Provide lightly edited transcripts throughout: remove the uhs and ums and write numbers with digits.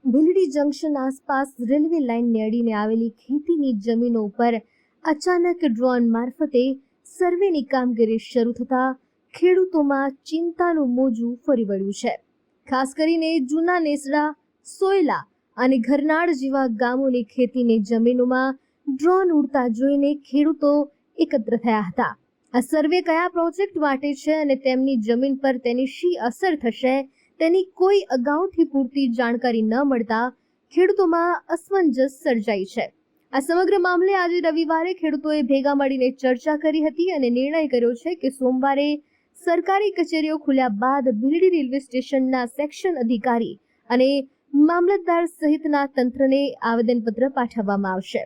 Bhildi junction આસપાસ railway લાઇનને અડીને આવેલી ખેતીની જમીનો ઉપર અચાનક ડ્રોન મારફતે સર્વેની કામગીરી શરૂ થતાં ખેડૂતોમાં ચિંતાનું મોજું ફરી વળ્યું છે। ખાસ કરીને જૂના નેસડા, સોયલા અને ઘરનાળ જેવા ગામોની ખેતીની જમીનોમાં ડ્રોન ઉડતા જોઈને ખેડૂતો એકત્ર થયા હતા। આ સર્વે કયા પ્રોજેક્ટ માટે છે અને તેમની જમીન પર તેની શી અસર થશે તેની કોઈ અગાઉથી પૂરતી જાણકારી ન મળતા ખેડૂતોમાં અસમંજસ સર્જાઈ છે। આ સમગ્ર મામલે આજે રવિવારે ખેડૂતોએ ભેગા મળીને ચર્ચા કરી હતી અને નિર્ણય કર્યો છે કે સોમવારે સરકારી કચેરીઓ ખુલ્યા બાદ ભીલડી રેલવે સ્ટેશનના સેક્શન અધિકારી અને મામલતદાર સહિતના તંત્રને આવેદનપત્ર પાઠવવામાં આવશે।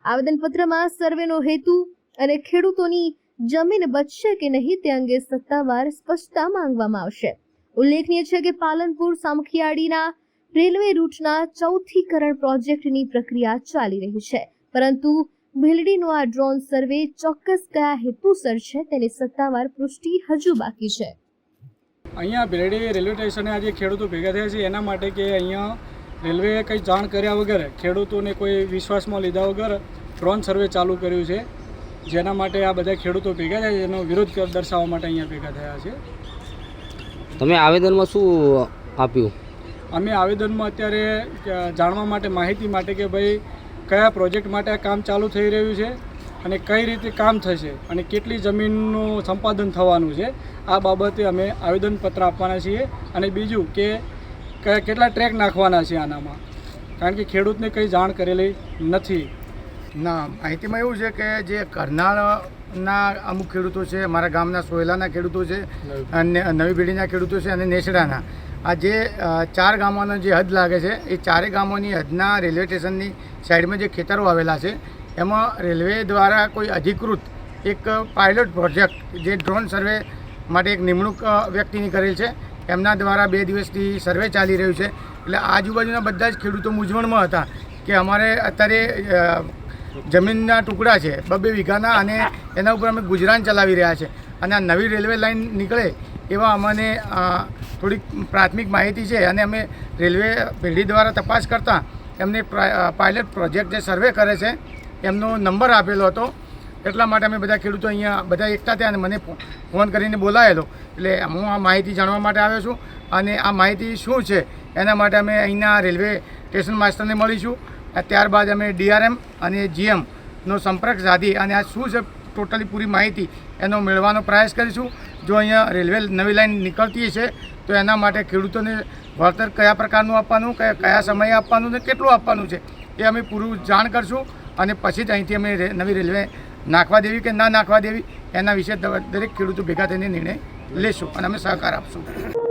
આવેદનપત્રમાં સર્વેનો હેતુ અને ખેડૂતોની જમીન બચશે કે નહીં તે અંગે સત્તાવાર સ્પષ્ટતા માંગવામાં આવશે। ઉલ્લેખનીય છે કે પાલનપુર સામખિયાળીના રેલવે રૂટના ચૌથીકરણ પ્રોજેક્ટની પ્રક્રિયા ચાલી રહી છે, પરંતુ ભીલડીનો આ ડ્રોન સર્વે ચોક્કસ કયા હેતુસર છે તેની સત્તાવાર પુષ્ટિ હજુ બાકી છે। અહીંયા ભીલડી રેલવે સ્ટેશને આજે ખેડૂતો ભેગા થયા છે એના માટે કે અહીંયા રેલવેએ કંઈ જાણ કર્યા વગર ખેડૂતોને કોઈ વિશ્વાસમાં લીધા વગર ડ્રોન સર્વે ચાલુ કર્યું છે, જેના માટે આ બધા ખેડૂતો ભેગા થયા છે, એનો વિરોધ દર્શાવવા માટે અહીંયા ભેગા થયા છે। તમે આવેદનમાં શું આપ્યું? અમે આવેદનમાં અત્યારે જાણવા માટે માહિતી માટે કે ભાઈ કયા પ્રોજેક્ટ માટે આ કામ ચાલુ થઈ રહ્યું છે અને કઈ રીતે કામ થશે અને કેટલી જમીનનું સંપાદન થવાનું છે, આ બાબતે અમે આવેદનપત્ર આપવાના છીએ। અને બીજું કે કેટલા ટ્રેક નાખવાના છે આનામાં, કારણ કે ખેડૂતને કંઈ જાણ કરેલી નથી। ના, માહિતીમાં એવું છે કે જે કરનાળના અમુક ખેડૂતો છે, અમારા ગામના સોયલાના ખેડૂતો છે અને નવી પેઢીના ખેડૂતો છે અને નેસડાના, આ જે 4 ગામોનો જે હદ લાગે છે એ 4 ગામોની હદના રેલવે સ્ટેશનની સાઈડમાં જે ખેતરો આવેલા છે એમાં રેલવે દ્વારા કોઈ અધિકૃત એક પાયલોટ પ્રોજેક્ટ જે ડ્રોન સર્વે માટે એક નિમણૂક વ્યક્તિની કરેલ છે, એમના દ્વારા 2 દિવસથી સર્વે ચાલી રહ્યું છે। એટલે આજુબાજુના બધા જ ખેડૂતો મૂંઝવણમાં હતા કે અમારે અત્યારે જમીનના ટુકડા છે 2 વીઘાના અને એના ઉપર અમે ગુજરાન ચલાવી રહ્યા છે અને આ નવી રેલવે લાઇન નીકળે એવા અમને થોડીક પ્રાથમિક માહિતી છે અને અમે રેલવે પેઢી દ્વારા તપાસ કરતાં એમને પાયલટ પ્રોજેક્ટ જે સર્વે કરે છે એમનો નંબર આપેલો હતો, એટલા માટે અમે બધા ખેડૂતો અહીંયા બધા એકઠા થયા અને મને ફોન કરીને બોલાવેલો, એટલે હું આ માહિતી જાણવા માટે આવ્યો છું। અને આ માહિતી શું છે એના માટે અમે અહીંના રેલવે સ્ટેશન માસ્ટરને મળીશું, ત્યારબાદ અમે DRM અને GMનો સંપર્ક સાધી અને આ શું છે ટોટલી પૂરી માહિતી એનો મેળવવાનો પ્રયાસ કરીશું। જો અહીંયા રેલવે નવી લાઇન નીકળતી છે તો એના માટે ખેડૂતોને વળતર કયા પ્રકારનું આપવાનું, કયા સમયે આપવાનું ને કેટલું આપવાનું છે એ અમે પૂરું જાણ કરશું અને પછી જ અહીંથી અમે નવી રેલવે નાખવા દેવી કે ના નાખવા દેવી એના વિશે દરેક ખેડૂતો ભેગા થઈને નિર્ણય લેશું અને અમે સહકાર આપશું।